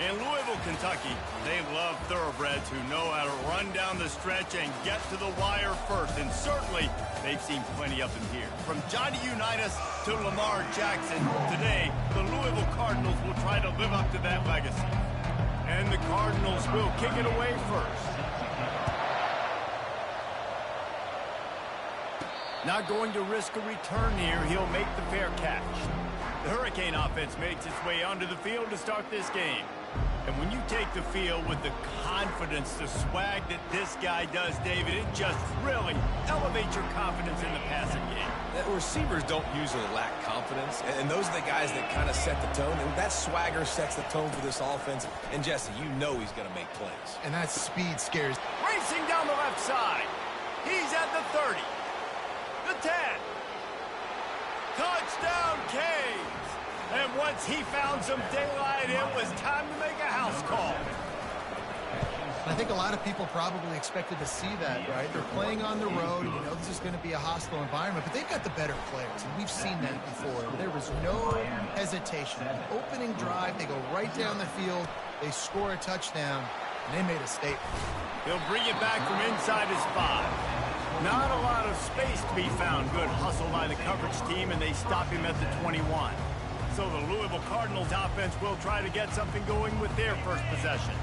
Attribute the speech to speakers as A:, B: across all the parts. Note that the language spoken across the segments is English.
A: In Louisville, Kentucky, they love thoroughbreds who know how to run down the stretch and get to the wire first. And certainly, they've seen plenty of them here. From Johnny Unitas to Lamar Jackson, today, the Louisville Cardinals will try to live up to that legacy. And the Cardinals will kick it away first. Not going to risk a return here. He'll make the fair catch. The Hurricane offense makes its way onto the field to start this game. And when you take the field with the confidence, the swag that this guy does, David, it just really elevates your confidence in the passing game.
B: Receivers don't usually lack confidence, and those are the guys that kind of set the tone. And that swagger sets the tone for this offense. And, Jesse, you know he's going to make plays.
C: And that speed scares.
A: Racing down the left side. He's at the 30. The 10. Touchdown, Canes. And once he found some daylight, it was time to make a house call.
C: I think a lot of people probably expected to see that, right? They're playing on the road, and you know this is going to be a hostile environment, but they've got the better players, and we've seen that before. There was no hesitation. Opening drive, they go right down the field, they score a touchdown, and they made a statement.
A: He'll bring it back from inside his 5. Not a lot of space to be found. Good hustle by the coverage team, and they stop him at the 21. So the Louisville Cardinals offense will try to get something going with their first possession.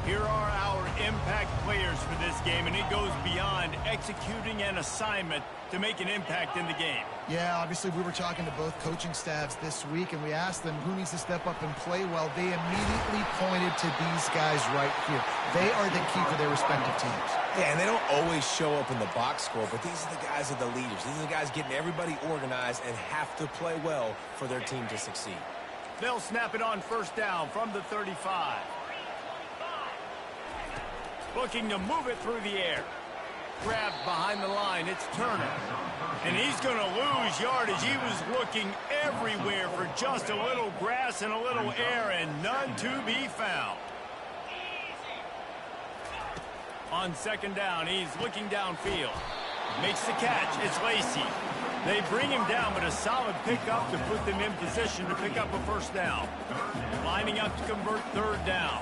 A: Here are our impact players for this game, and it goes beyond executing an assignment to make an impact in the game.
C: Yeah, obviously we were talking to both coaching staffs this week, and we asked them who needs to step up and play well. They immediately pointed to these guys right here. They are the key for their respective teams.
B: Yeah, and they don't always show up in the box score, but these are the guys that are the leaders. These are the guys getting everybody organized and have to play well for their team to succeed.
A: They'll snap it on first down from the 35. Looking to move it through the air. Grabbed behind the line. It's Turner. And he's going to lose yardage. He was looking everywhere for just a little grass and a little air, and none to be found. On second down, he's looking downfield. Makes the catch. It's Lacey. They bring him down, but a solid pickup to put them in position to pick up a first down. Lining up to convert third down.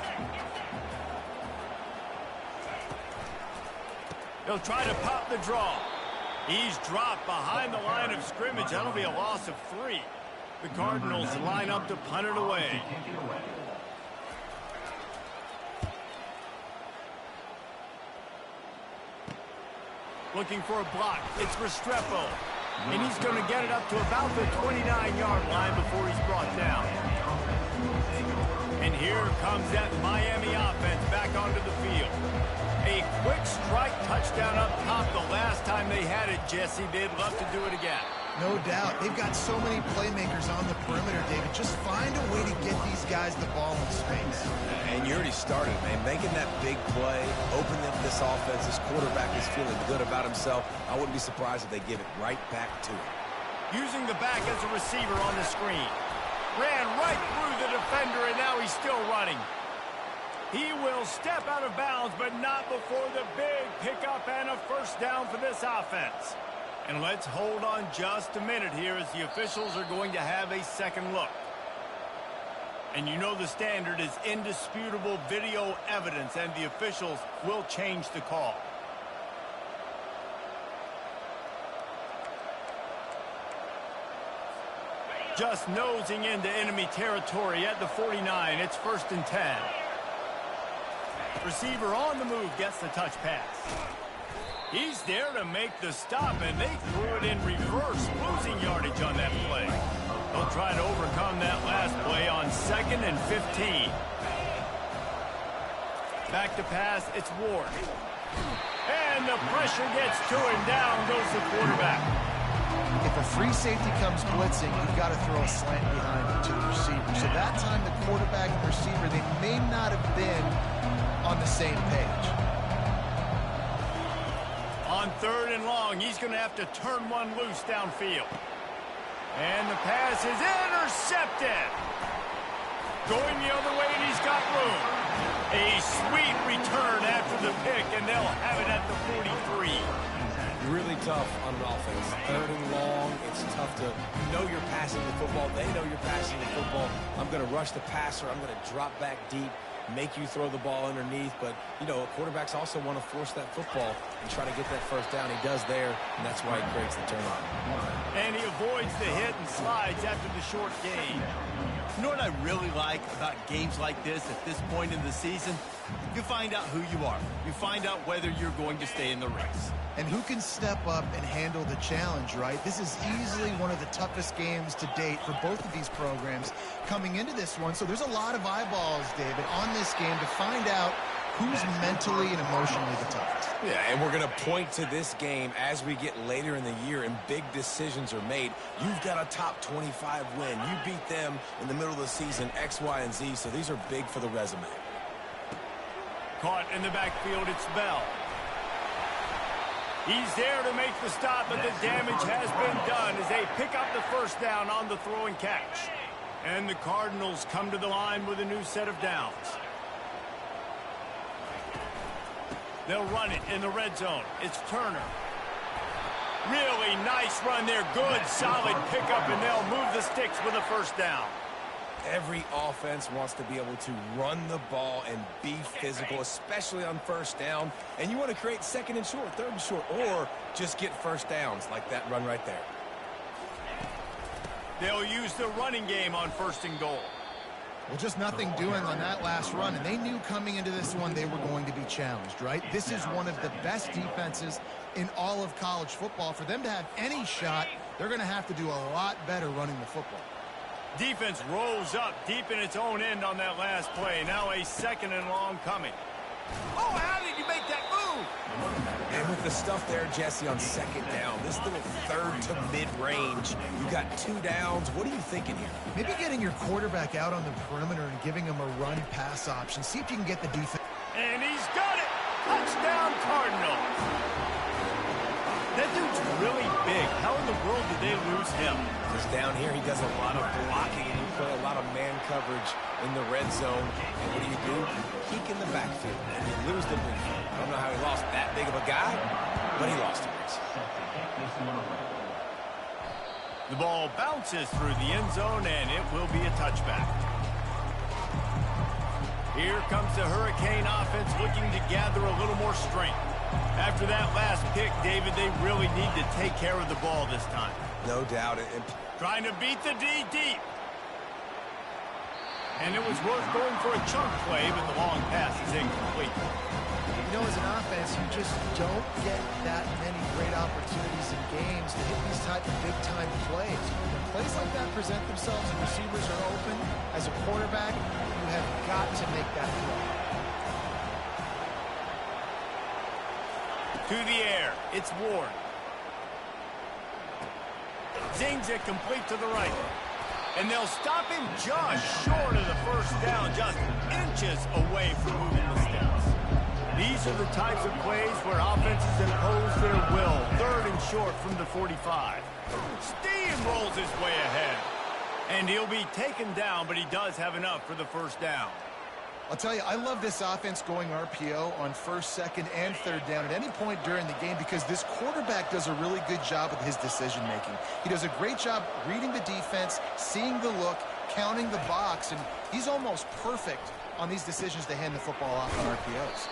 A: He'll try to pop the draw. He's dropped behind the line of scrimmage. That'll be a loss of 3. The Cardinals line up to punt it away. Looking for a block. It's Restrepo. And he's going to get it up to about the 29-yard line before he's brought down. And here comes that Miami offense back onto the field. A quick strike touchdown up top the last time they had it, Jesse. They'd love to do it again.
C: No doubt. They've got so many playmakers on the perimeter, David. Just find a way to get these guys the ball in space.
B: And you already started, man. Making that big play, opening up this offense. This quarterback is feeling good about himself. I wouldn't be surprised if they give it right back to him.
A: Using the back as a receiver on the screen. Ran right through the defender, and now he's still running. He will step out of bounds, but not before the big pickup and a first down for this offense. And let's hold on just a minute here as the officials are going to have a second look. And you know the standard is indisputable video evidence, and the officials will change the call. Just nosing into enemy territory at the 49. It's 1st and 10. Receiver on the move gets the touch pass. He's there to make the stop, and they threw it in reverse, losing yardage on that play. They'll try to overcome that last play on 2nd and 15. Back to pass, it's Ward. And the pressure gets to him. Down goes the quarterback.
C: If a free safety comes blitzing, you've got to throw a slant behind it to the receiver. So that time the quarterback and receiver, they may not have been on the same page.
A: On 3rd and long, he's going to have to turn one loose downfield. And the pass is intercepted. Going the other way, and he's got room. A sweet return after the pick, and they'll have it at the 43.
B: Really tough on an offense. Third and long, it's tough to know you're passing the football. They know you're passing the football. I'm going to rush the passer. I'm going to drop back deep, make you throw the ball underneath. But, you know, quarterbacks also want to force that football and try to get that first down. He does there, and that's why he creates the turnover.
A: And he avoids the hit and slides after the short gain.
D: You know what I really like about games like this at this point in the season? You find out who you are. You find out whether you're going to stay in the race.
C: And who can step up and handle the challenge, right? This is easily one of the toughest games to date for both of these programs coming into this one. So there's a lot of eyeballs, David, on this game to find out who's mentally and emotionally the toughest.
B: Yeah, and we're going to point to this game as we get later in the year and big decisions are made. You've got a top 25 win. You beat them in the middle of the season, X, Y, and Z, so these are big for the resume.
A: Caught in the backfield, it's Bell. He's there to make the stop, but the damage has been done as they pick up the first down on the throw and catch. And the Cardinals come to the line with a new set of downs. They'll run it in the red zone. It's Turner. Really nice run there. Good, solid pickup, and they'll move the sticks with a first down.
B: Every offense wants to be able to run the ball and be physical, especially on first down. And you want to create second and short, third and short, or just get first downs like that run right there.
A: They'll use the running game on first and goal.
C: Well, just nothing doing on that last run, and they knew coming into this one they were going to be challenged, right? This is one of the best defenses in all of college football. For them to have any shot, they're going to have to do a lot better running the football.
A: Defense rolls up deep in its own end on that last play. Now a second and long coming. Oh, how did you make that move?
B: And with the stuff there, Jesse, on second down, this little third to mid-range, you got 2 downs. What are you thinking here?
C: Maybe getting your quarterback out on the perimeter and giving him a run-pass option. See if you can get the defense.
A: And he's got it. Touchdown, Cardinals. That dude's really big. How in the world did they lose him?
B: Because down here, he does a lot of blocking, and you play a lot of man coverage in the red zone. And what do? Peek in the backfield, and you lose the ball. I don't know how he lost that big of a guy, but he lost it.
A: The ball bounces through the end zone, and it will be a touchback. Here comes the Hurricane offense looking to gather a little more strength. After that last pick, David, they really need to take care of the ball this time.
B: No doubt.
A: Trying to beat the D deep. And it was worth going for a chunk play, but the long pass is incomplete.
C: You know, as an offense, you just don't get that many great opportunities in games to hit these type of big-time plays. When plays like that present themselves and receivers are open, as a quarterback, you have got to make that play.
A: To the air, it's Ward. Zings it complete to the right. And they'll stop him just short of the first down, just inches away from moving the sticks. These are the types of plays where offenses impose their will. Third and short from the 45. Steamrolls his way ahead. And he'll be taken down, but he does have enough for the first down.
C: I'll tell you, I love this offense going RPO on first, second, and third down at any point during the game because this quarterback does a really good job with his decision-making. He does a great job reading the defense, seeing the look, counting the box, and he's almost perfect on these decisions to hand the football off on RPOs.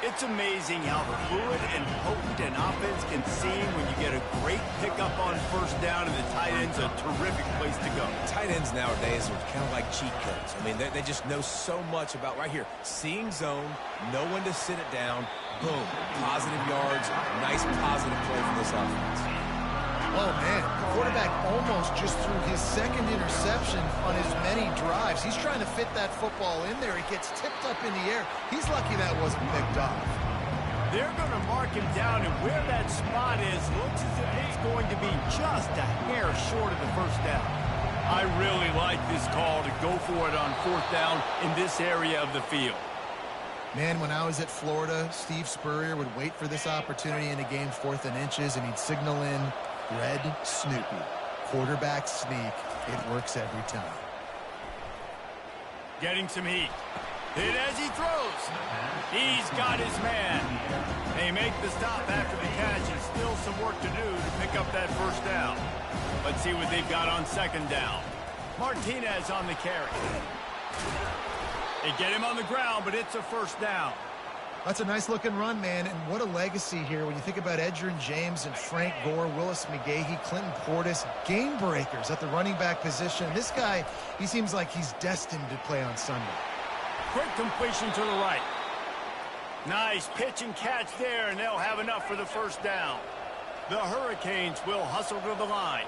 A: It's amazing how fluid and potent an offense can seem when you get a great pickup on first down, and the tight end's a terrific place to go.
B: Tight ends nowadays are kind of like cheat codes. I mean, they just know so much about right here. Seeing zone, know when to sit it down, boom, positive yards, nice positive play for this offense.
C: Oh, man, the quarterback almost just threw his second interception on as many drives. He's trying to fit that football in there. It gets tipped up in the air. He's lucky that wasn't picked off.
A: They're going to mark him down, and where that spot is looks as if it's going to be just a hair short of the first down. I really like this call to go for it on fourth down in this area of the field.
C: Man, when I was at Florida, Steve Spurrier would wait for this opportunity in a game 4th and inches, and he'd signal in Red Snoopy. Quarterback sneak. It works every time.
A: Getting some heat. Hit as he throws. He's got his man. They make the stop after the catch, and still some work to do to pick up that first down. Let's see what they've got on second down. Martinez on the carry. They get him on the ground, but it's a first down.
C: That's a nice-looking run, man, and what a legacy here when you think about Edgerrin James and Frank Gore, Willis McGahee, Clinton Portis, game breakers at the running back position. This guy, he seems like he's destined to play on Sunday.
A: Quick completion to the right. Nice pitch and catch there, and they'll have enough for the first down. The Hurricanes will hustle to the line.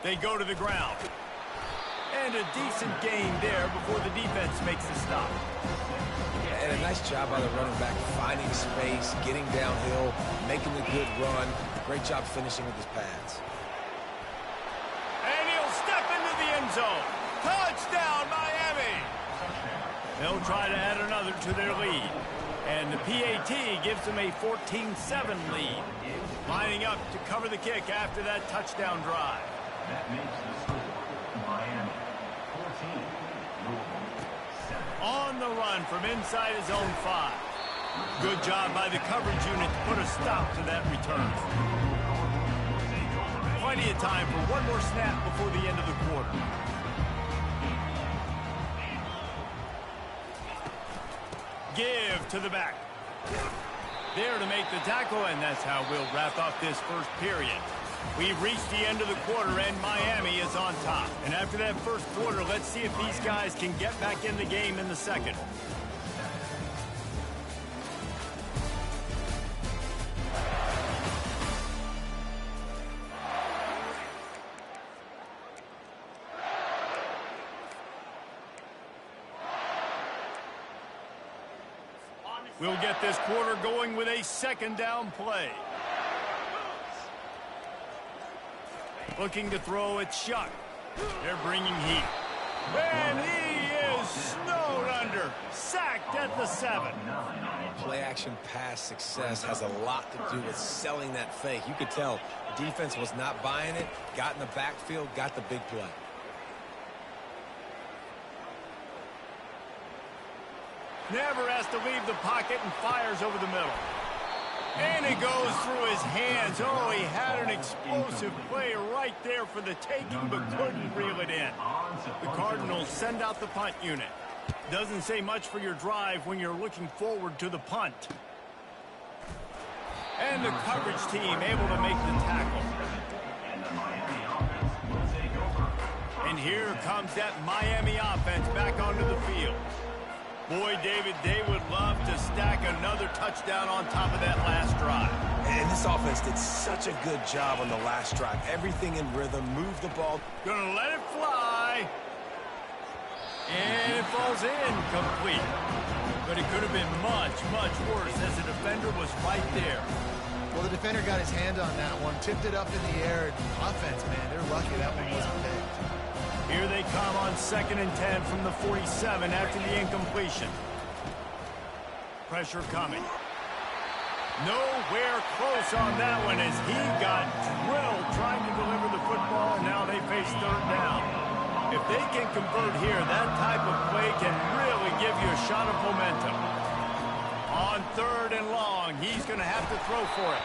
A: They go to the ground. And a decent gain there before the defense makes the stop.
B: And a nice job by the running back, finding space, getting downhill, making the good run. Great job finishing with his pads.
A: And he'll step into the end zone. Touchdown, Miami! They'll try to add another to their lead. And the PAT gives them a 14-7 lead. Lining up to cover the kick after that touchdown drive.
E: That makes the score Miami 14, Louisville 7.
A: On the run from inside his own 5. Good job by the coverage unit to put a stop to that return. Plenty of time for one more snap before the end of the quarter. Give to the back. There to make the tackle, and that's how we'll wrap up this first period. We've reached the end of the quarter, and Miami is on top. And after that first quarter, let's see if these guys can get back in the game in the second. We'll get this quarter going with a second down play. Looking to throw it shut. They're bringing heat. And he is snowed under. Sacked at the 7.
B: Play-action pass success has a lot to do with selling that fake. You could tell the defense was not buying it, got in the backfield, got the big play.
A: Never has to leave the pocket and fires over the middle. And it goes through his hands. Oh, he had an explosive play right there for the taking, but couldn't reel it in. The Cardinals send out the punt unit. Doesn't say much for your drive when you're looking forward to the punt. And the coverage team able to make the tackle. And here comes that Miami offense back onto the field. Boy, David, they would love to stack another touchdown on top of that last drive.
B: And this offense did such a good job on the last drive. Everything in rhythm, moved the ball.
A: Gonna let it fly. And it falls in complete. But it could have been much, much worse as the defender was right there.
C: Well, the defender got his hand on that one, tipped it up in the air. Offense, man, they're lucky that one wasn't picked.
A: Here they come on 2nd and 10 from the 47 after the incompletion. Pressure coming. Nowhere close on that one as he got drilled trying to deliver the football, and now they face 3rd down. If they can convert here, that type of play can really give you a shot of momentum. On 3rd and long, he's going to have to throw for it.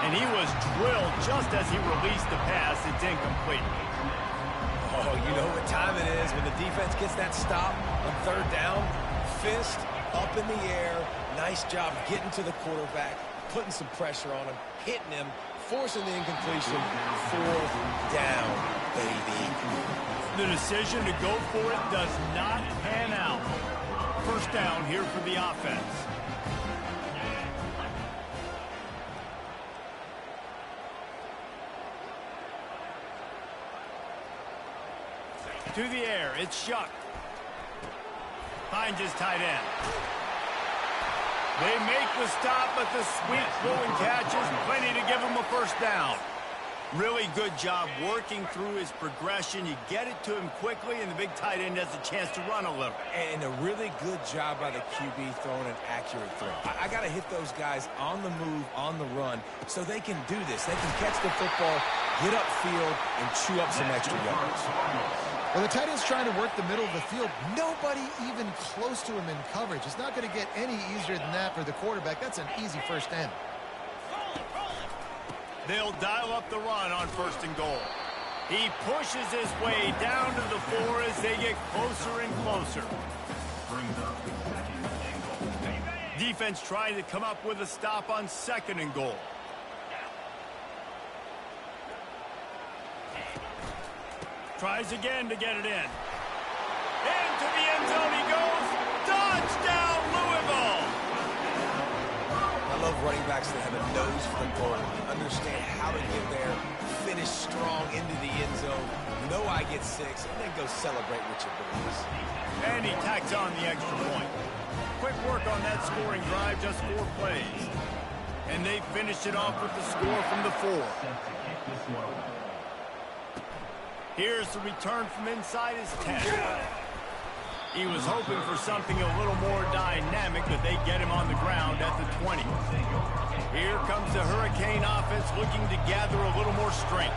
A: And he was drilled just as he released the pass. It's incomplete.
B: Oh, you know what time it is when the defense gets that stop on 3rd down. Fist up in the air. Nice job getting to the quarterback, putting some pressure on him, hitting him, forcing the incompletion. 4th down, baby.
A: The decision to go for it does not pan out. First down here for the offense. To the air, it's Shuck. Finds his tight end. They make the stop, but the sweep throw and catch is plenty to give him a first down. Really good job working through his progression. You get it to him quickly, and the big tight end has a chance to run a little.
B: And a really good job by the QB throwing an accurate throw. I got to hit those guys on the move, on the run, so they can do this. They can catch the football, get upfield, and chew up some extra yards.
C: Well, the tight end's trying to work the middle of the field. Nobody even close to him in coverage. It's not going to get any easier than that for the quarterback. That's an easy first down.
A: They'll dial up the run on 1st and goal. He pushes his way down to the 4 as they get closer and closer.
E: Brings up 2nd and goal.
A: Defense trying to come up with a stop on 2nd and goal. Tries again to get it in. Into the end zone he goes. Touchdown, Louisville!
B: I love running backs that have a nose for the goal, understand how to get there, finish strong into the end zone, know I get 6, and then go celebrate with your boys.
A: And he tacks on the extra point. Quick work on that scoring drive, just 4 plays. And they finished it off with the score from the 4.
E: Set to kick this one.
A: Here's the return from inside his 10. He was hoping for something a little more dynamic, but they get him on the ground at the 20. Here comes the Hurricane offense looking to gather a little more strength.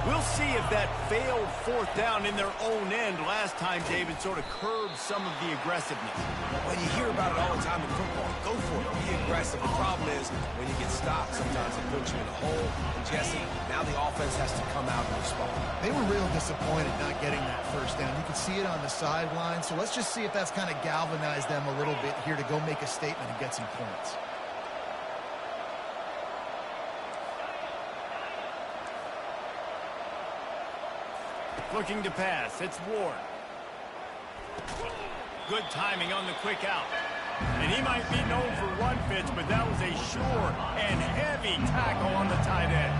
A: We'll see if that failed 4th down in their own end last time, David, sort of curbed some of the aggressiveness.
B: When you hear about it all the time in football, go for it, be aggressive. The problem is when you get stopped, sometimes it puts you in a hole. And Jesse, now the offense has to come out and respond.
C: They were real disappointed not getting that first down. You could see it on the sideline. So let's just see if that's kind of galvanized them a little bit here to go make a statement and get some points.
A: Looking to pass. It's Ward. Good timing on the quick out. And he might be known for run fits, but that was a sure and heavy tackle on the tight end.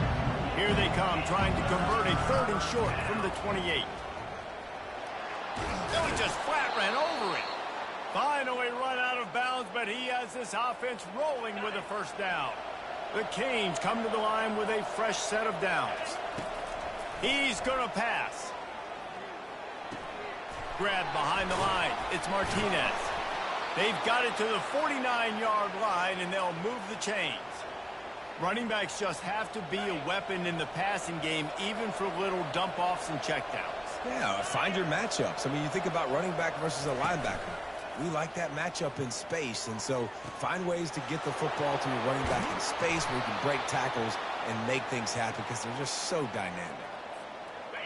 A: Here they come, trying to convert a 3rd and short from the 28. No, he just flat ran over it. Finally run out of bounds, but he has this offense rolling with a 1st down. The Canes come to the line with a fresh set of downs. He's going to pass. Grab behind the line. It's Martinez. They've got it to the 49-yard line, and they'll move the chains. Running backs just have to be a weapon in the passing game, even for little dump-offs and checkdowns.
B: Yeah, find your matchups. I mean, you think about running back versus a linebacker. We like that matchup in space, and so find ways to get the football to your running back in space where you can break tackles and make things happen because they're just so dynamic.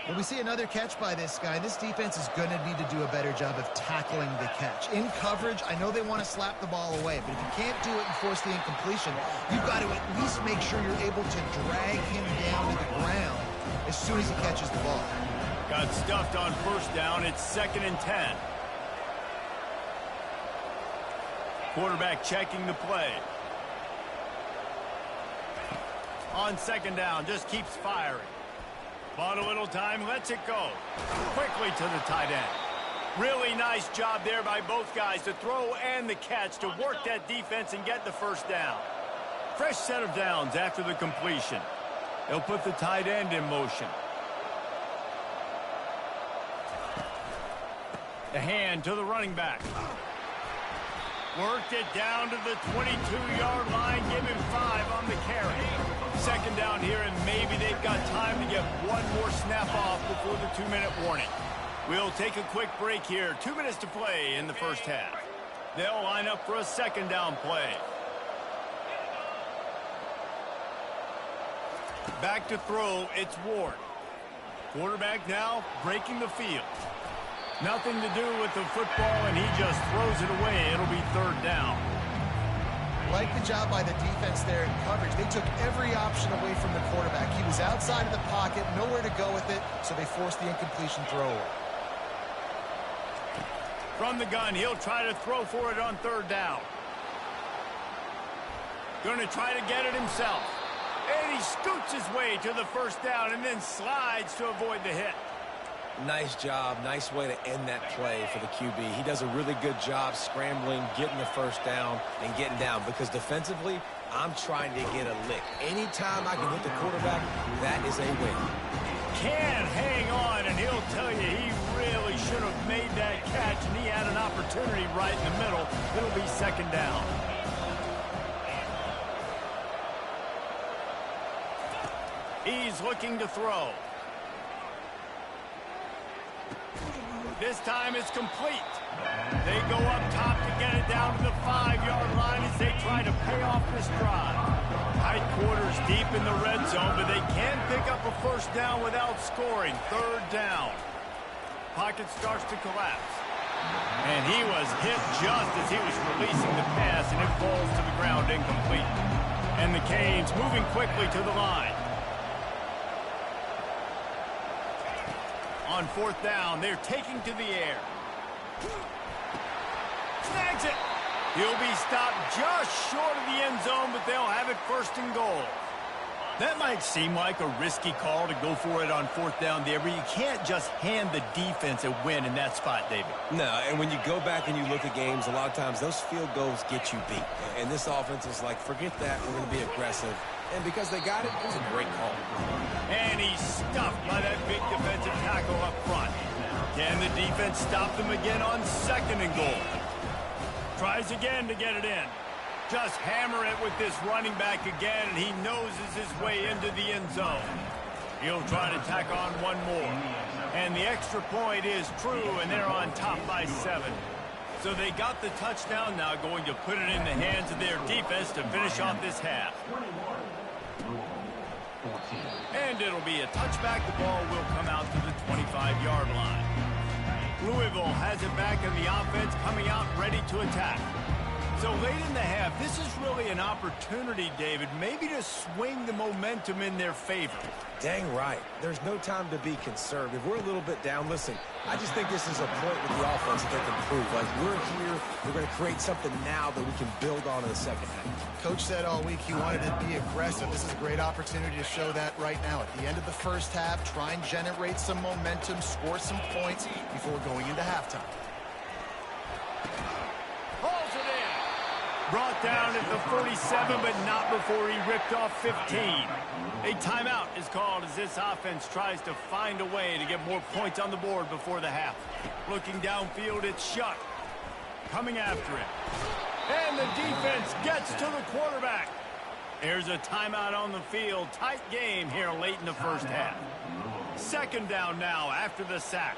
C: Well, we see another catch by this guy. This defense is going to need to do a better job of tackling the catch. In coverage, I know they want to slap the ball away, but if you can't do it and force the incompletion, you've got to at least make sure you're able to drag him down to the ground as soon as he catches the ball.
A: Got stuffed on 1st down. It's 2nd and 10. Quarterback checking the play. On 2nd down, just keeps firing. Bought a little time, lets it go. Quickly to the tight end. Really nice job there by both guys to throw and the catch to work that defense and get the 1st down. Fresh set of downs after the completion. They'll put the tight end in motion. The hand to the running back. Worked it down to the 22-yard line. Give him 5 on the carry. 2nd down here, and maybe they've got time to get one more snap off before the 2-minute warning. We'll take a quick break here. 2 minutes to play in the 1st half. They'll line up for a 2nd down play. Back to throw, it's Ward. Quarterback now breaking the field. Nothing to do with the football, and he just throws it away. It'll be 3rd down.
C: Like the job by the defense there in coverage. They took every option away from the quarterback. He was outside of the pocket, nowhere to go with it, so they forced the incompletion throw away.
A: From the gun, he'll try to throw for it on 3rd down. Going to try to get it himself. And he scoots his way to the 1st down and then slides to avoid the hit.
B: Nice job. Nice way to end that play for the QB. He does a really good job scrambling, getting the 1st down, and getting down. Because defensively, I'm trying to get a lick. Anytime I can hit the quarterback, that is a win.
A: Can hang on, and he'll tell you he really should have made that catch, and he had an opportunity right in the middle. It'll be 2nd down. He's looking to throw. This time it's complete. They go up top to get it down to the 5-yard line as they try to pay off this drive. Tight quarters deep in the red zone, but they can pick up a first down without scoring. Third down. Pocket starts to collapse. And he was hit just as he was releasing the pass, and it falls to the ground incomplete. And the Canes moving quickly to the line. On fourth down, they're taking to the air. Snags it. He'll be stopped just short of the end zone, but they'll have it first and goal.
D: That might seem like a risky call to go for it on fourth down there, but you can't just hand the defense a win in that spot, David.
B: No, and when you go back and you look at games, a lot of times those field goals get you beat. And this offense is like, forget that, we're going to be aggressive. And because they got it, it was a great call.
A: And he's stuffed by that big defensive tackle up front. Can the defense stop them again on second and goal? Tries again to get it in. Just hammer it with this running back again, and he noses his way into the end zone. He'll try to tack on one more. And the extra point is true, and they're on top by 7. So they got the touchdown, now going to put it in the hands of their defense to finish off this half. And it'll be a touchback. The ball will come out to the 25-yard line. Louisville has it back in the offense, coming out ready to attack. So late in the half, this is really an opportunity, David, maybe to swing the momentum in their favor.
B: Dang right. There's no time to be concerned. If we're a little bit down, listen, I just think this is a point with the offense that they can prove. Like, we're here, we're going to create something now that we can build on in the second half.
C: Coach said all week he wanted to be aggressive. This is a great opportunity to show that right now. At the end of the first half, try and generate some momentum, score some points before going into halftime.
A: Pulls it in. Brought down at the 47, but not before he ripped off 15. A timeout is called as this offense tries to find a way to get more points on the board before the half. Looking downfield, it's Shuck. Coming after him. And the defense gets to the quarterback. There's a timeout on the field. Tight game here late in the first half. Second down now after the sack.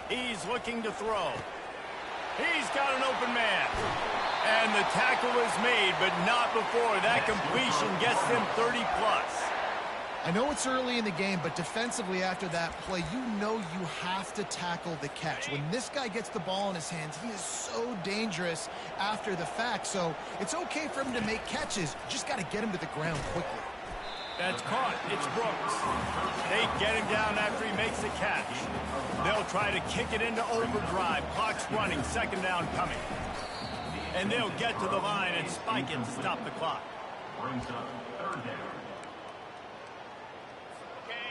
A: He's looking to throw. He's got an open man. And the tackle is made, but not before that completion gets them 30-plus.
C: I know it's early in the game, but defensively after that play, you know you have to tackle the catch. When this guy gets the ball in his hands, he is so dangerous after the fact. So it's okay for him to make catches. You just got to get him to the ground quickly.
A: That's caught. It's Brooks. They get him down after he makes the catch. They'll try to kick it into overdrive. Clock's running. Second down coming. And they'll get to the line and spike it to stop the clock.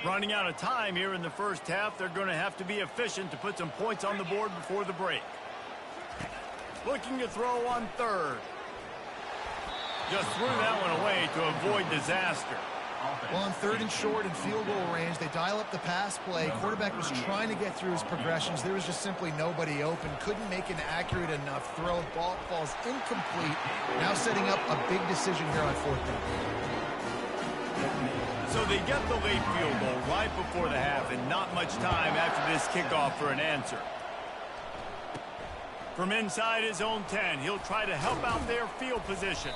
A: Running out of time here in the first half. They're going to have to be efficient to put some points on the board before the break. Looking to throw on third. Just threw that one away to avoid disaster.
C: Well, on third and short and field goal range, they dial up the pass play. Quarterback was trying to get through his progressions. There was just simply nobody open. Couldn't make an accurate enough throw. Ball falls incomplete. Now setting up a big decision here on fourth down.
A: So they get the late field goal right before the half, and not much time after this kickoff for an answer. From inside his own 10, he'll try to help out their field position.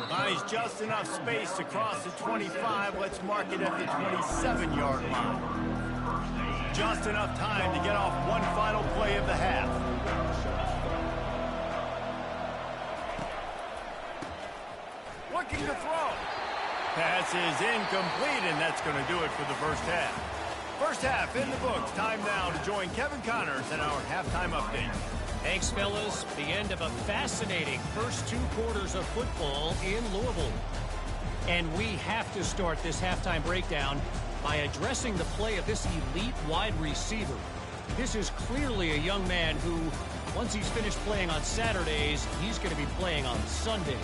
A: Buys just enough space to cross the 25. Let's mark it at the 27-yard line. Just enough time to get off one final play of the half. Looking to throw. Pass is incomplete, and that's going to do it for the first half. First half in the books. Time now to join Kevin Connors in our halftime update.
F: Thanks, fellas. The end of a fascinating first 2 quarters of football in Louisville. And we have to start this halftime breakdown by addressing the play of this elite wide receiver. This is clearly a young man who, once he's finished playing on Saturdays, he's going to be playing on Sundays.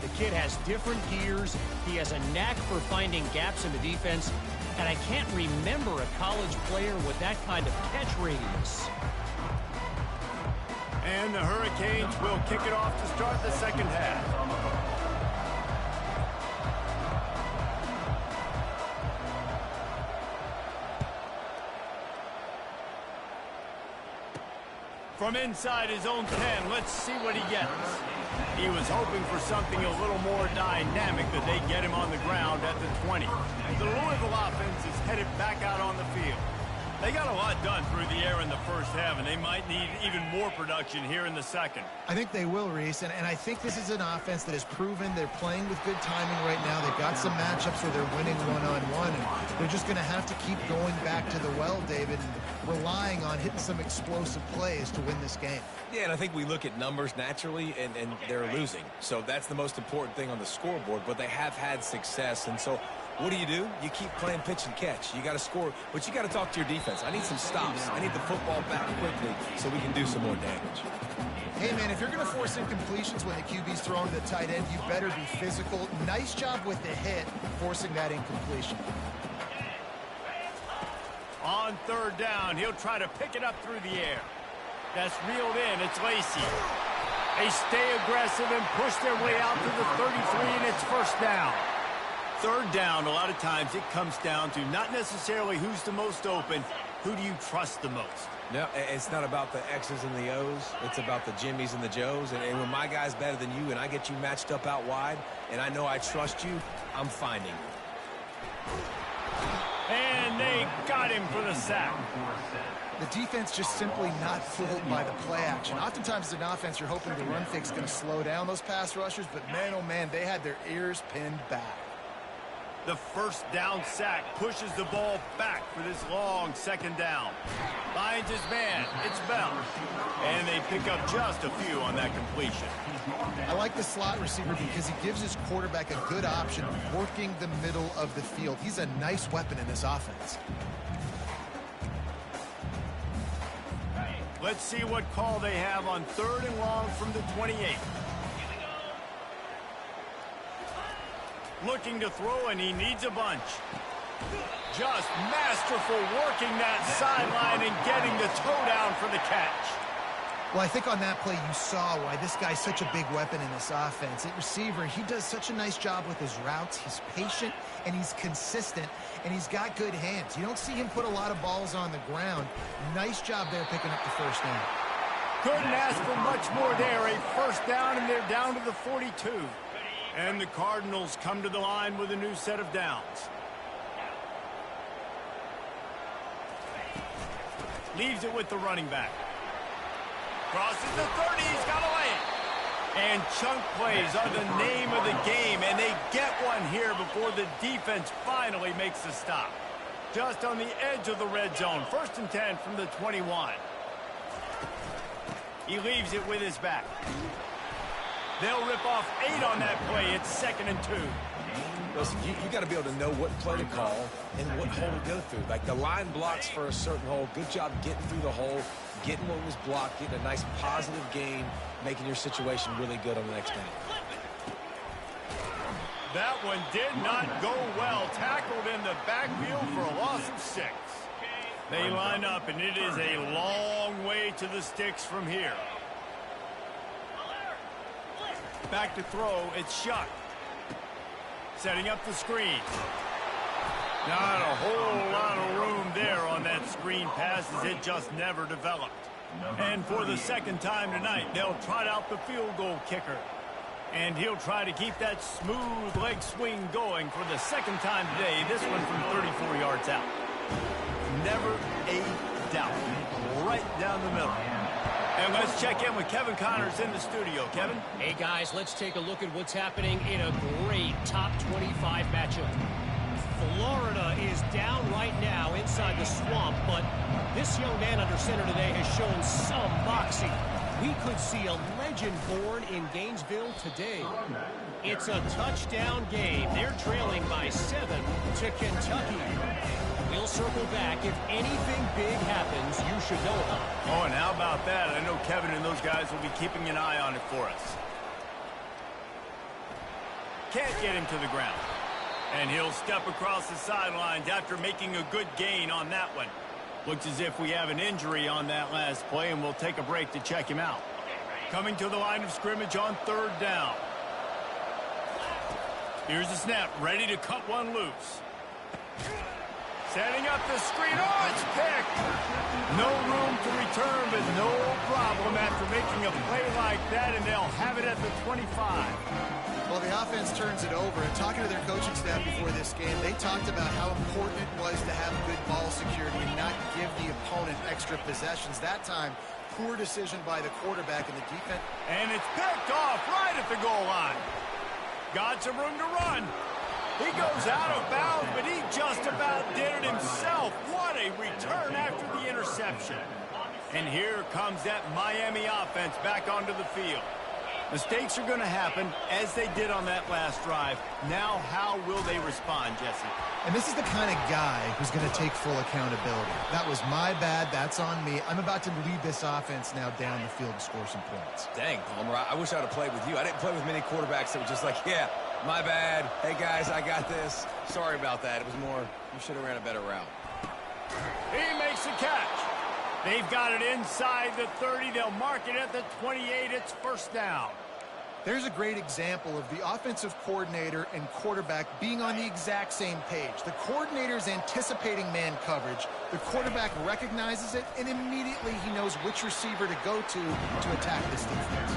F: The kid has different gears. He has a knack for finding gaps in the defense. And I can't remember a college player with that kind of catch radius.
A: And the Hurricanes will kick it off to start the second half. From inside his own 10, let's see what he gets. He was hoping for something a little more dynamic, that they get him on the ground at the 20. The Louisville offense is headed back out on the field. They got a lot done through the air in the first half, and they might need even more production here in the second.
C: I think they will, Reese, and I think this is an offense that has proven they're playing with good timing right now. They've got some matchups where they're winning one-on-one, and they're just going to have to keep going back to the well, David, and relying on hitting some explosive plays to win this game.
B: Yeah, and I think we look at numbers naturally, and they're losing. So that's the most important thing on the scoreboard, but they have had success, and so what do? You keep playing pitch and catch. You got to score, but you got to talk to your defense. I need some stops. I need the football back quickly so we can do some more damage.
C: Hey, man, if you're going to force incompletions when the QB's throwing to the tight end, you better be physical. Nice job with the hit, forcing that incompletion.
A: On third down, he'll try to pick it up through the air. That's reeled in. It's Lacey. They stay aggressive and push their way out to the 33, and it's first down. Third down, a lot of times it comes down to not necessarily who's the most open, who do you trust the most?
B: No, it's not about the X's and the O's. It's about the Jimmys and the Joes. And when my guy's better than you and I get you matched up out wide and I know I trust you, I'm finding you.
A: And they got him for the sack.
C: The defense just simply not fooled by the play action. Oftentimes as an offense, you're hoping the run fake's going to slow down those pass rushers, but man, oh man, they had their ears pinned back.
A: The first down sack pushes the ball back for this long second down. Finds his man. It's Bell. And they pick up just a few on that completion.
C: I like the slot receiver because he gives his quarterback a good option working the middle of the field. He's a nice weapon in this offense.
A: Let's see what call they have on third and long from the 28. Looking to throw, and he needs a bunch. Just masterful working that sideline and getting the toe down for the catch.
C: Well, I think on that play you saw why this guy's such a big weapon in this offense. At receiver, he does such a nice job with his routes. He's patient, and he's consistent, and he's got good hands. You don't see him put a lot of balls on the ground. Nice job there picking up the first down.
A: Couldn't ask for much more there. A first down, and they're down to the 42. And the Cardinals come to the line with a new set of downs. Leaves it with the running back. Crosses the 30, he's got to lay it. And chunk plays are the name of the game, and they get one here before the defense finally makes the stop. Just on the edge of the red zone, 1st and 10 from the 21. He leaves it with his back. They'll rip off 8 on that play. It's 2nd and 2.
B: Listen, you got to be able to know what play to call and what hole to go through. Like the line blocks for a certain hole. Good job getting through the hole, getting what was blocked, getting a nice positive gain, making your situation really good on the next down.
A: That one did not go well. Tackled in the backfield for a loss of 6. They line up, and it is a long way to the sticks from here. Back to throw, it's Shuck. Setting up the screen. Not a whole lot of room there on that screen pass as it just never developed. And for the second time tonight, they'll trot out the field goal kicker. And he'll try to keep that smooth leg swing going for the second time today. This one from 34 yards out. Never a doubt. Right down the middle. And let's check in with Kevin Connors in the studio. Kevin?
F: Hey, guys, let's take a look at what's happening in a great top 25 matchup. Florida is down right now inside the swamp, but this young man under center today has shown some moxie. We could see a legend born in Gainesville today. It's a touchdown game. They're trailing by 7 to Kentucky. We'll circle back. If anything big happens, you should know about it.
A: Oh, and how about that? I know Kevin and those guys will be keeping an eye on it for us. Can't get him to the ground. And he'll step across the sidelines after making a good gain on that one. Looks as if we have an injury on that last play, and we'll take a break to check him out. Coming to the line of scrimmage on 3rd down. Here's the snap, ready to cut one loose. Setting up the screen. Oh, it's picked. No room to return, but no problem after making a play like that, and they'll have it at the 25.
C: Well, the offense turns it over, and talking to their coaching staff before this game, they talked about how important it was to have good ball security and not give the opponent extra possessions. That time, poor decision by the quarterback and the defense.
A: And it's picked off right at the goal line. Got some room to run. He goes out of bounds, but he just about did it himself. What a return after the interception. And here comes that Miami offense back onto the field. Mistakes are going to happen, as they did on that last drive. Now, how will they respond, Jesse?
C: And this is the kind of guy who's going to take full accountability. That was my bad. That's on me. I'm about to lead this offense now down the field and score some points.
B: Dang, Palmer, I wish I'd have played with you. I didn't play with many quarterbacks that were just like, yeah, my bad. Hey, guys, I got this. Sorry about that. It was more, you should have ran a better route.
A: He makes the catch. They've got it inside the 30. They'll mark it at the 28. It's first down.
C: There's a great example of the offensive coordinator and quarterback being on the exact same page. The coordinator's anticipating man coverage. The quarterback recognizes it, and immediately he knows which receiver to go to attack this defense.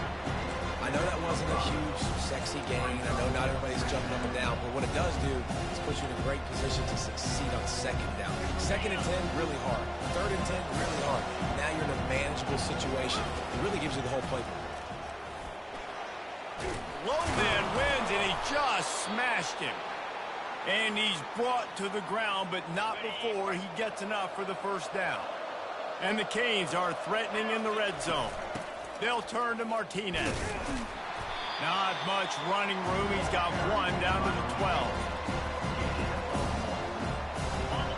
B: I know that wasn't a huge, sexy gain. I know not everybody's jumping up and down, but what it does do is put you in a great position to succeed on second down. Second and 10, really hard. Third and 10, really hard. Now you're in a manageable situation. It really gives you the whole playbook.
A: Low man wins, and he just smashed him. And he's brought to the ground, but not before he gets enough for the first down. And the Canes are threatening in the red zone. They'll turn to Martinez. Not much running room. He's got one down to the 12.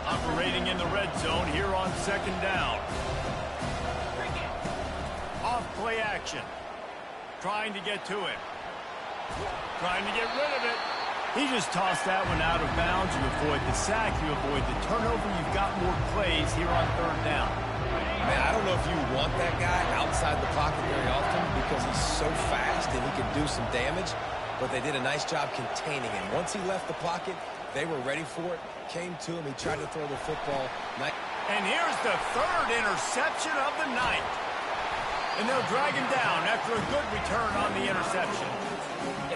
A: Operating in the red zone here on second down. Off play action. Trying to get to it. Trying to get rid of it. He just tossed that one out of bounds. You avoid the sack. You avoid the turnover. You've got more plays here on third down.
B: Man, I don't know if you want that guy outside the pocket very often because he's so fast and he can do some damage, but they did a nice job containing him. Once he left the pocket, they were ready for it, came to him, he tried to throw the football.
A: And here's the third interception of the night. And they'll drag him down after a good return on the interception.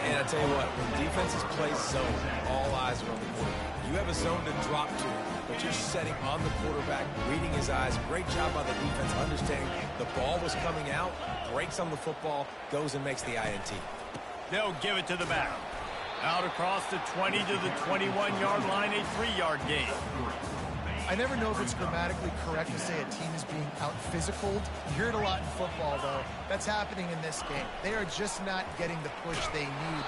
B: And I tell you what, when defenses play zone, all eyes are on the quarterback. You have a zone to drop to, but you're setting on the quarterback, reading his eyes. Great job by the defense, understanding the ball was coming out, breaks on the football, goes and makes the INT.
A: They'll give it to the back. Out across the 20 to the 21-yard line, a 3-yard gain.
C: I never know if it's grammatically correct to say a team is being out-physicaled. You hear it a lot in football, though. That's happening in this game. They are just not getting the push they need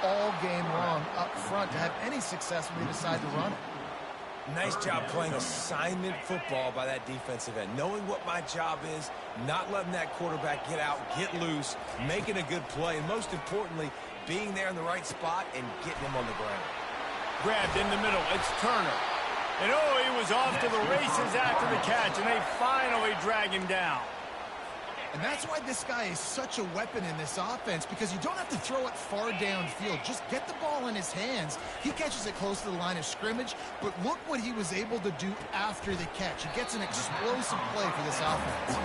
C: all game long up front to have any success when they decide to run it.
B: Nice job playing assignment football by that defensive end. Knowing what my job is, not letting that quarterback get out, get loose, making a good play, and most importantly, being there in the right spot and getting him on the ground.
A: Grabbed in the middle. It's Turner. And oh, he was off to the races after the catch, and they finally drag him down.
C: And that's why this guy is such a weapon in this offense, because you don't have to throw it far downfield. Just get the ball in his hands. He catches it close to the line of scrimmage, but look what he was able to do after the catch. He gets an explosive play for this offense.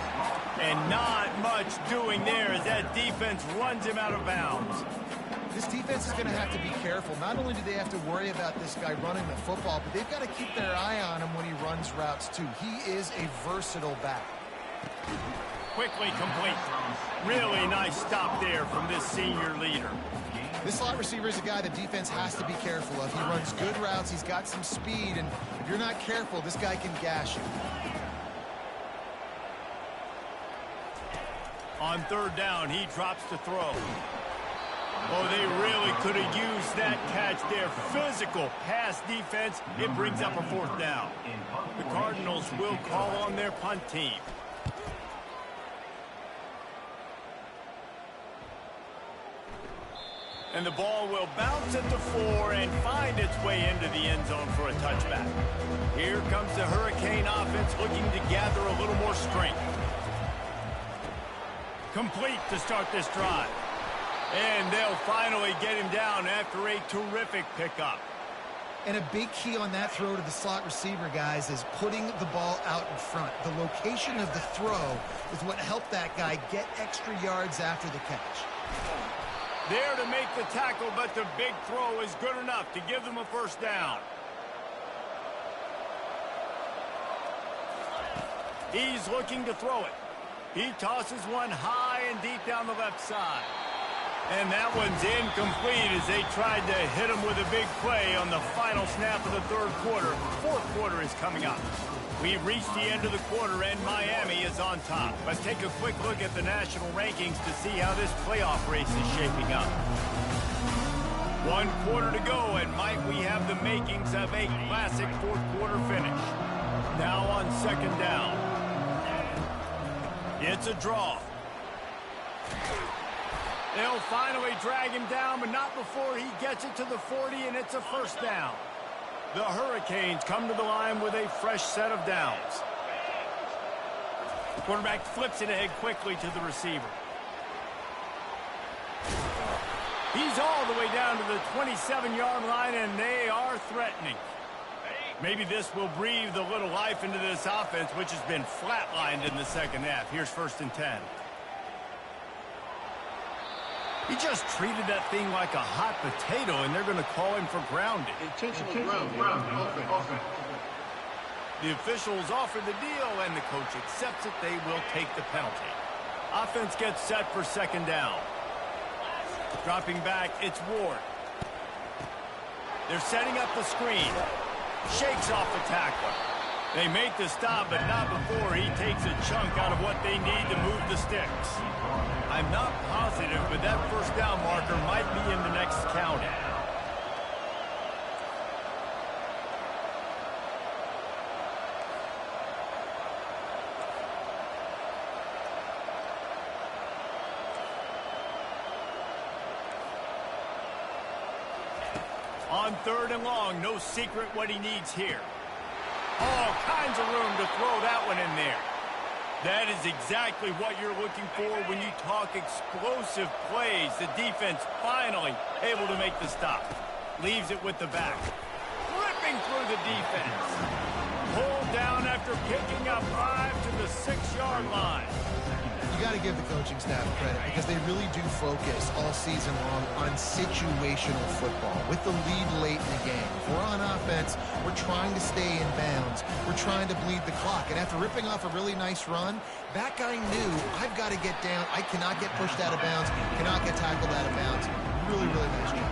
A: And not much doing there as that defense runs him out of bounds.
C: This defense is going to have to be careful. Not only do they have to worry about this guy running the football, but they've got to keep their eye on him when he runs routes, too. He is a versatile back.
A: Quickly complete. Really nice stop there from this senior leader.
C: This slot receiver is a guy the defense has to be careful of. He runs good routes. He's got some speed, and if you're not careful, this guy can gash you.
A: On third down, he drops to throw. Oh, they really could have used that catch there. Physical pass defense. It brings up a fourth down. The Cardinals will call on their punt team. And the ball will bounce at the 4 and find its way into the end zone for a touchback. Here comes the Hurricane offense looking to gather a little more strength. Complete to start this drive. And they'll finally get him down after a terrific pickup.
C: And a big key on that throw to the slot receiver, guys, is putting the ball out in front. The location of the throw is what helped that guy get extra yards after the catch.
A: There to make the tackle, but the big throw is good enough to give them a first down. He's looking to throw it. He tosses one high and deep down the left side. And that one's incomplete as they tried to hit him with a big play on the final snap of the third quarter. Fourth quarter is coming up. We've reached the end of the quarter, and Miami is on top. Let's take a quick look at the national rankings to see how this playoff race is shaping up. 1 quarter to go, and might we have the makings of a classic fourth quarter finish. Now on second down. It's a draw. They'll finally drag him down, but not before he gets it to the 40, and it's a first down. The Hurricanes come to the line with a fresh set of downs. The quarterback flips it ahead quickly to the receiver. He's all the way down to the 27-yard line, and they are threatening. Maybe this will breathe a little life into this offense, which has been flatlined in the second half. Here's 1st and 10. He just treated that thing like a hot potato, and they're going to call him for grounding.
E: Intentional grounding.
A: The officials offer the deal, and the coach accepts it. They will take the penalty. Offense gets set for second down. Dropping back, it's Ward. They're setting up the screen. Shakes off the tackler. They make the stop, but not before he takes a chunk out of what they need to move the sticks. I'm not positive, but that first down marker might be in the next counting. On 3rd and long, no secret what he needs here. All kinds of room to throw that one in there. That is exactly what you're looking for when you talk explosive plays. The defense finally able to make the stop. Leaves it with the back. Ripping through the defense. Pulled down after picking up 5 to the 6-yard line.
C: You got to give the coaching staff credit because they really do focus all season long on situational football with the lead late in the game. If we're on offense, we're trying to stay in bounds. We're trying to bleed the clock. And after ripping off a really nice run, that guy knew, I've got to get down. I cannot get pushed out of bounds, cannot get tackled out of bounds. Really, really nice job.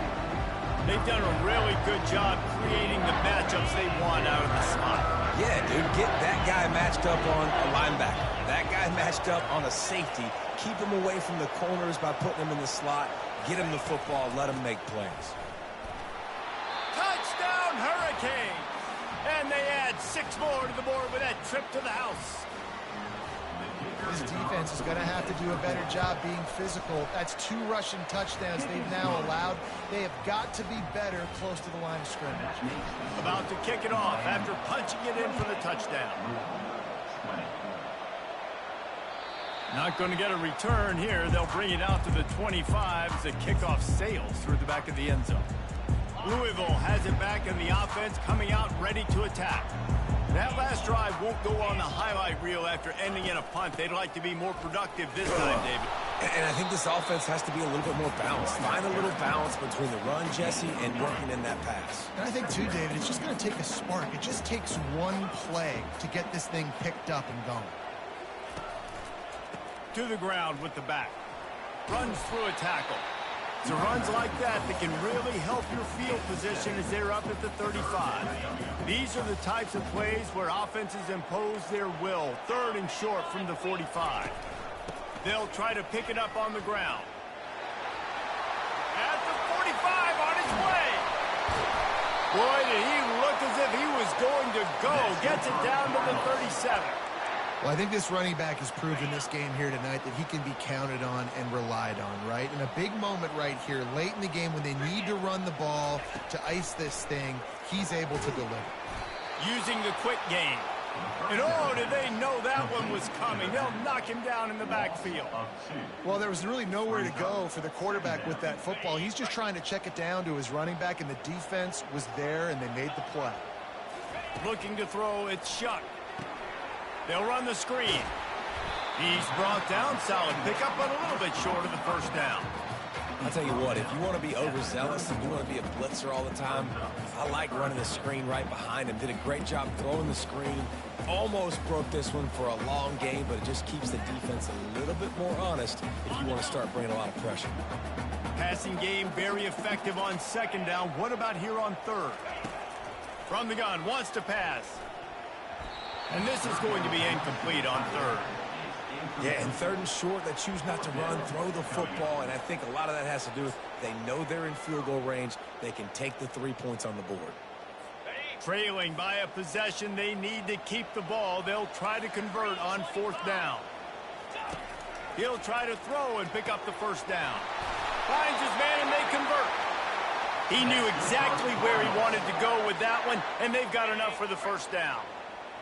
A: They've done a really good job creating the matchups they want out of the slot.
B: Yeah, dude, get that guy matched up on a linebacker. That guy matched up on a safety. Keep him away from the corners by putting him in the slot. Get him the football. Let him make plays.
A: Touchdown, Hurricanes! And they add 6 more to the board with that trip to the house.
C: This defense is going to have to do a better job being physical. That's 2 rushing touchdowns they've now allowed. They have got to be better close to the line of scrimmage.
A: About to kick it off after punching it in for the touchdown. Not going to get a return here. They'll bring it out to the 25 as the kickoff sails through the back of the end zone. Louisville has it back in the offense, coming out ready to attack. That last drive won't go on the highlight reel after ending in a punt. They'd like to be more productive this time, David.
B: And I think this offense has to be a little bit more balanced. Find a little balance between the run, Jesse, and working in that pass.
C: And I think, too, David, it's just going to take a spark. It just takes one play to get this thing picked up and going.
A: To the ground with the back. Runs through a tackle. It's runs like that that can really help your field position as they're up at the 35. These are the types of plays where offenses impose their will. 3rd and short from the 45. They'll try to pick it up on the ground. At the 45 on his way. Boy, did he look as if he was going to go. Gets it down to the 37.
C: Well, I think this running back has proved in this game here tonight that he can be counted on and relied on, right? In a big moment right here, late in the game when they need to run the ball to ice this thing, he's able to deliver.
A: Using the quick game. And oh, did they know that one was coming. They'll knock him down in the backfield.
C: Well, there was really nowhere to go for the quarterback with that football. He's just trying to check it down to his running back, and the defense was there, and they made the play.
A: Looking to throw, it's Shuck. They'll run the screen. He's brought down, solid pickup, but a little bit short of the first down.
B: I'll tell you what, if you want to be overzealous and you want to be a blitzer all the time, I like running the screen right behind him. Did a great job throwing the screen. Almost broke this one for a long game, but it just keeps the defense a little bit more honest if you want to start bringing a lot of pressure.
A: Passing game very effective on second down. What about here on third? From the gun, wants to pass. And this is going to be incomplete on third.
B: Yeah, and third and short, they choose not to run, throw the football, and I think a lot of that has to do with they know they're in field goal range. They can take the 3 points on the board.
A: Trailing by a possession, they need to keep the ball. They'll try to convert on fourth down. He'll try to throw and pick up the first down. Finds his man and they convert. He knew exactly where he wanted to go with that one, and they've got enough for the first down.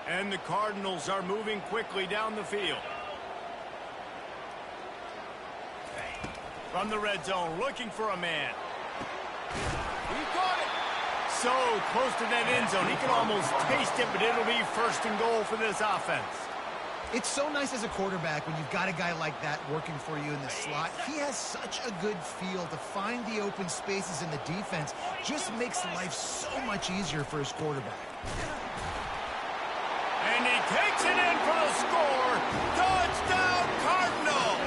A: And the Cardinals are moving quickly down the field. From the red zone, looking for a man. He got it. So close to that end zone, he can almost taste it, but it'll be first and goal for this offense.
C: It's so nice as a quarterback when you've got a guy like that working for you in the slot. He has such a good feel to find the open spaces in the defense. Just makes life so much easier for his quarterback.
A: And he takes it in for the score. Touchdown, Cardinals!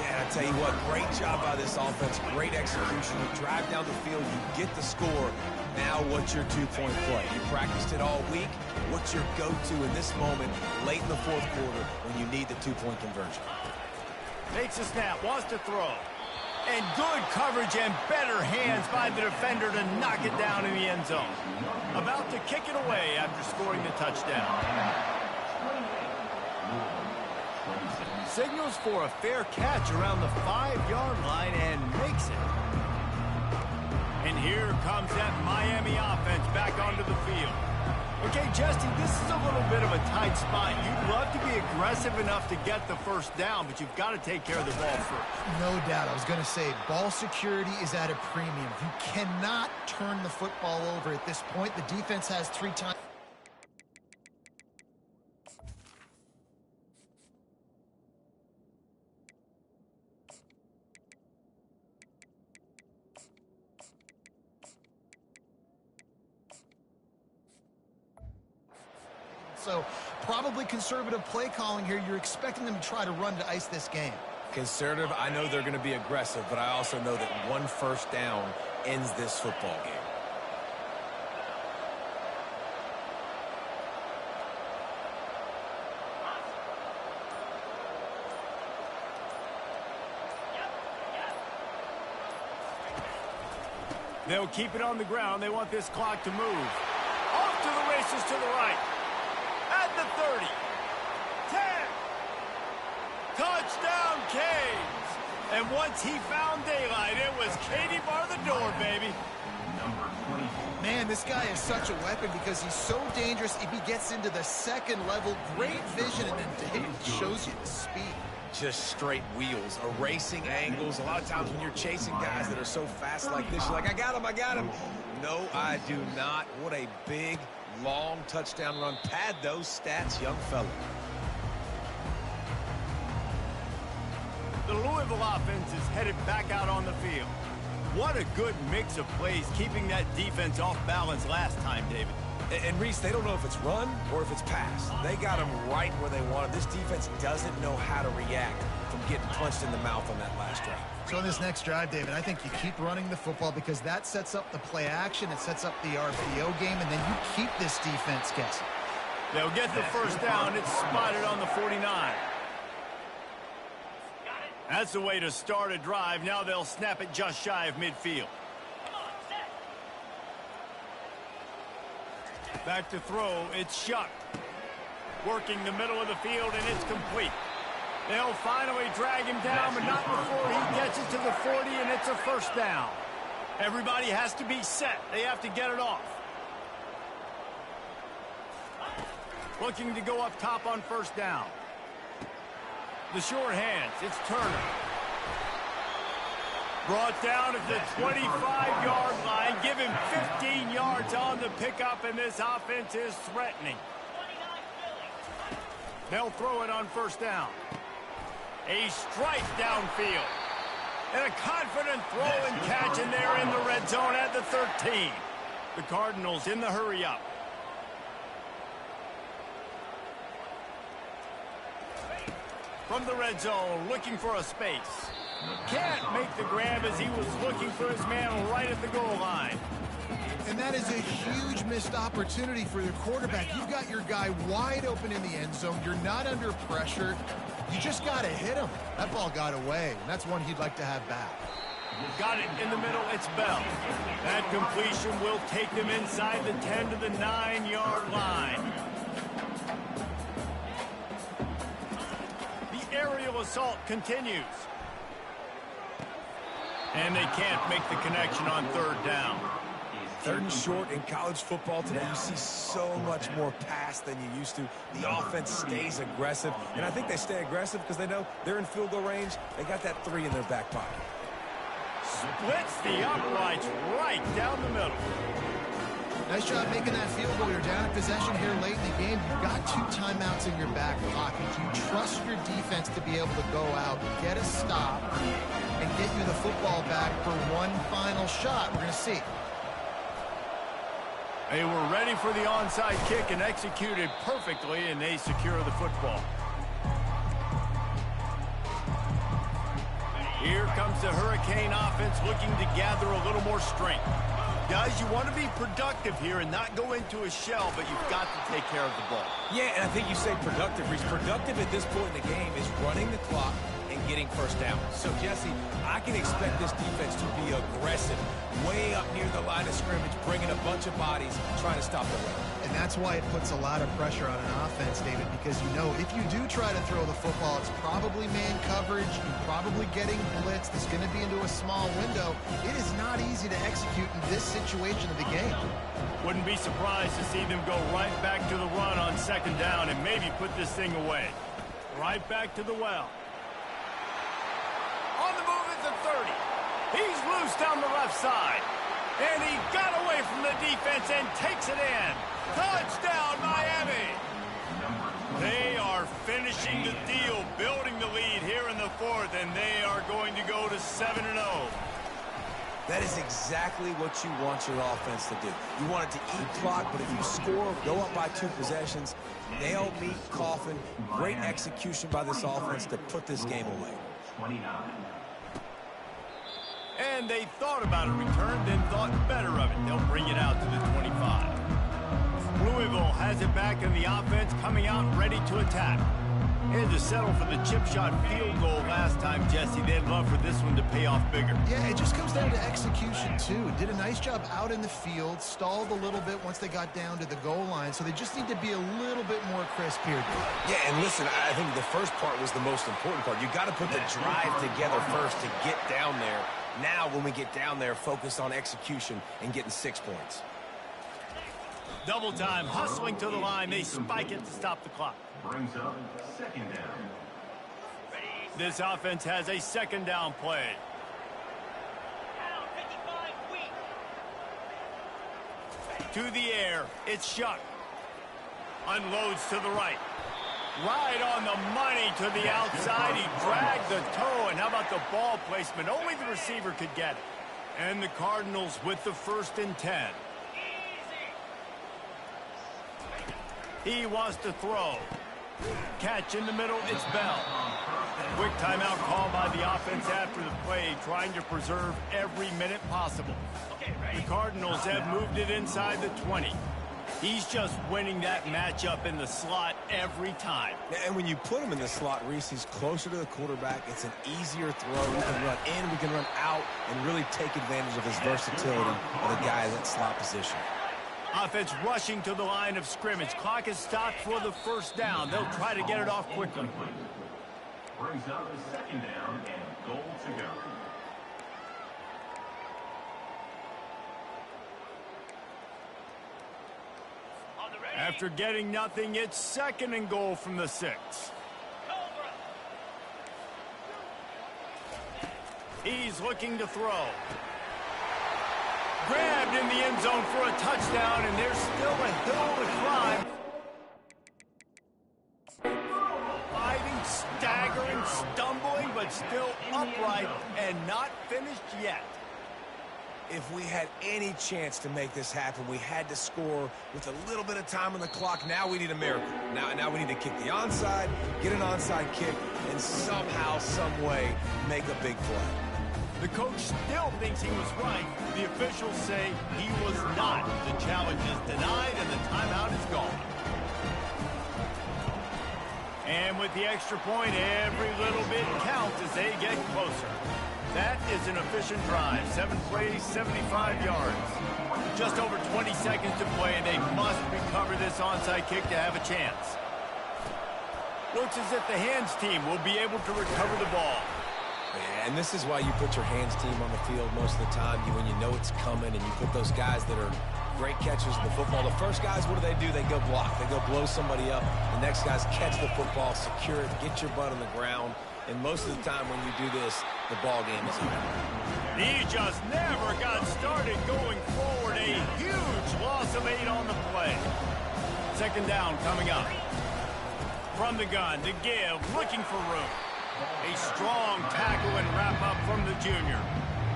B: Yeah, I tell you what, great job by this offense. Great execution. You drive down the field, you get the score. Now what's your two-point play? You practiced it all week. What's your go-to in this moment late in the fourth quarter when you need the two-point conversion?
A: Takes a snap, wants to throw. And good coverage and better hands by the defender to knock it down in the end zone. About to kick it away after scoring the touchdown. Signals for a fair catch around the 5-yard line and makes it. And here comes that Miami offense back onto the field. Okay, Justin, this is a little bit of a tight spot. You'd love to be aggressive enough to get the first down, but you've got to take care of the ball first.
C: No doubt. I was going to say, ball security is at a premium. You cannot turn the football over at this point. The defense has 3 times. So probably conservative play calling here. You're expecting them to try to run to ice this game.
B: Conservative, I know they're going to be aggressive, but I also know that one first down ends this football game.
A: They'll keep it on the ground. They want this clock to move. Off to the races to the right. At the 30. 10. Touchdown, Canes. And once he found daylight, it was Katie bar the door, baby.
C: Man, this guy is such a weapon because he's so dangerous. If he gets into the second level, great vision, and then he shows you the speed.
B: Just straight wheels, erasing angles. A lot of times when you're chasing guys that are so fast like this, you're like, I got him. No, I do not. What a big, long touchdown run. Pad those stats, young fella.
A: The Louisville offense is headed back out on the field. What a good mix of plays, keeping that defense off balance last time, David.
B: And Reese, they don't know if it's run or if it's pass. They got them right where they want them. This defense doesn't know how to react from getting punched in the mouth on that last drive.
C: So in this next drive, David, I think you keep running the football because that sets up the play action, it sets up the RPO game, and then you keep this defense guessing.
A: They'll get the first down. It's spotted on the 49. That's the way to start a drive. Now they'll snap it just shy of midfield. Back to throw, it's Shuck. Working the middle of the field, and it's complete. They'll finally drag him down, but not before he gets it to the 40, and it's a first down. Everybody has to be set. They have to get it off. Looking to go up top on first down. The short hands. It's Turner. Brought down at the 25-yard line. Give him 15 yards on the pickup, and this offense is threatening. They'll throw it on first down. A strike downfield. And a confident throw and catch, and they're in the red zone at the 13. The Cardinals in the hurry up. From the red zone, looking for a space. Can't make the grab as he was looking for his man right at the goal line.
C: And that is a huge missed opportunity for the quarterback. You've got your guy wide open in the end zone. You're not under pressure. You just got to hit him. That ball got away, and that's one he'd like to have back.
A: Got it in the middle. It's Bell. That completion will take them inside the 10 to the 9-yard line. The aerial assault continues. And they can't make the connection on third down.
B: Third and short in college football today. You see so much more pass than you used to. The offense stays aggressive, and I think they stay aggressive because they know they're in field goal range. They got that 3 in their back pocket.
A: Splits the uprights right down the middle.
C: Nice job making that field goal. You're down in possession here late in the game. You've got 2 timeouts in your back pocket. You trust your defense to be able to go out, get a stop, and get you the football back for one final shot. We're going to see.
A: They were ready for the onside kick and executed perfectly, and they secure the football. Here comes the Hurricane offense looking to gather a little more strength. Guys, you want to be productive here and not go into a shell, but you've got to take care of the ball.
B: Yeah, and I think you say productive. Reece, productive at this point in the game is running the clock and getting first down. So, Jesse, I can expect this defense to be aggressive, way up near the line of scrimmage, bringing a bunch of bodies, trying to stop the run.
C: And that's why it puts a lot of pressure on an offense, David, because you know if you do try to throw the football, it's probably man coverage. You're probably getting blitzed. It's going to be into a small window. It is not easy to execute in this situation of the game.
A: Wouldn't be surprised to see them go right back to the run on second down and maybe put this thing away. Right back to the well. On the move at the 30. He's loose down the left side. And he got away from the defense and takes it in. Touchdown, Miami. They are finishing the deal, building the lead here in the 4th, and they are going to go to 7-0.
B: That is exactly what you want your offense to do. You want it to eat clock, but if you score, go up by 2 possessions, nail, meet, coffin, great execution by this offense to put this game away.
E: 29.
A: And they thought about a return, then thought better of it. They'll bring it out to the 25. Louisville has it back in the offense, coming out ready to attack. And to settle for the chip shot field goal last time, Jesse, they'd love for this one to pay off bigger.
C: Yeah, it just comes down to execution, too. Did a nice job out in the field, stalled a little bit once they got down to the goal line, so they just need to be a little bit more crisp here.
B: Yeah, and listen, I think the first part was the most important part. You got to put the drive together first to get down there. Now, when we get down there, focus on execution and getting 6 points.
A: Double time, hustling to the line. They spike it to stop the clock.
E: Brings up second down.
A: This offense has a second down play. To the air, it's Shuck. Unloads to the right. Right on the money to the outside. He dragged the toe, and how about the ball placement? Only the receiver could get it. And the Cardinals with the 1st and 10. He wants to throw. Catch in the middle, it's Bell. Quick timeout call by the offense after the play, trying to preserve every minute possible. The Cardinals have moved it inside the 20. He's just winning that matchup in the slot every time.
B: And when you put him in the slot, Reece, he's closer to the quarterback. It's an easier throw. We can run in, we can run out, and really take advantage of his versatility of the guy in that slot position.
A: Offense rushing to the line of scrimmage. Clock is stopped for the 1st down. They'll try to get it off quickly.
E: Brings up the second down and goal to go.
A: After getting nothing, it's 2nd and goal from the 6. He's looking to throw. Grabbed in the end zone for a touchdown, and there's still a hill to climb. Fighting, staggering, stumbling, but still upright and not finished yet.
B: If we had any chance to make this happen, we had to score with a little bit of time on the clock. Now we need a miracle. Now we need to kick the onside, get an onside kick, and somehow, some way, make a big play.
A: The coach still thinks he was right. The officials say he was not. The challenge is denied, and the timeout is gone. And with the extra point, every little bit counts as they get closer. That is an efficient drive. 7 plays, 75 yards. Just over 20 seconds to play, and they must recover this onside kick to have a chance. Looks as if the hands team will be able to recover the ball.
B: Yeah, and this is why you put your hands team on the field most of the time, when you know it's coming, and you put those guys that are great catchers of the football. The first guys, what do? They go block. They go blow somebody up. The next guys catch the football, secure it, get your butt on the ground. And most of the time when you do this, the ball game is over.
A: He just never got started going forward. A huge loss of 8 on the play. 2nd down coming up. From the gun to give, looking for room. A strong tackle and wrap up from the junior.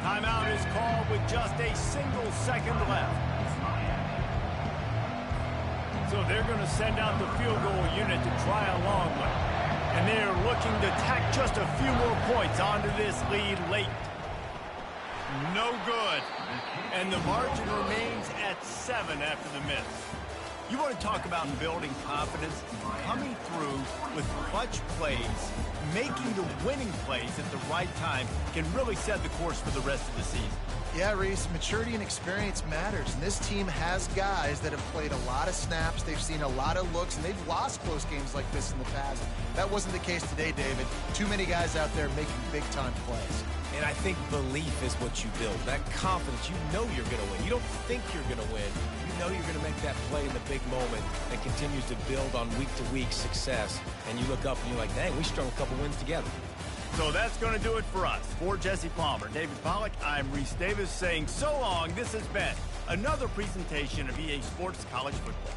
A: Timeout is called with just a single second left. So they're going to send out the field goal unit to try a long one. And they're looking to tack just a few more points onto this lead late. No good. And the margin remains at 7 after the miss. You want to talk about building confidence? Coming through with clutch plays, making the winning plays at the right time can really set the course for the rest of the season.
C: Yeah, Reese, maturity and experience matters, and this team has guys that have played a lot of snaps, they've seen a lot of looks, and they've lost close games like this in the past. That wasn't the case today, David. Too many guys out there making big-time plays.
B: And I think belief is what you build. That confidence, you know you're going to win. You don't think you're going to win. You know you're going to make that play in the big moment that continues to build on week-to-week success. And you look up and you're like, dang, we strung a couple wins together.
A: So that's going to do it for us. For Jesse Palmer, David Pollack, I'm Reese Davis saying so long. This has been another presentation of EA Sports College Football.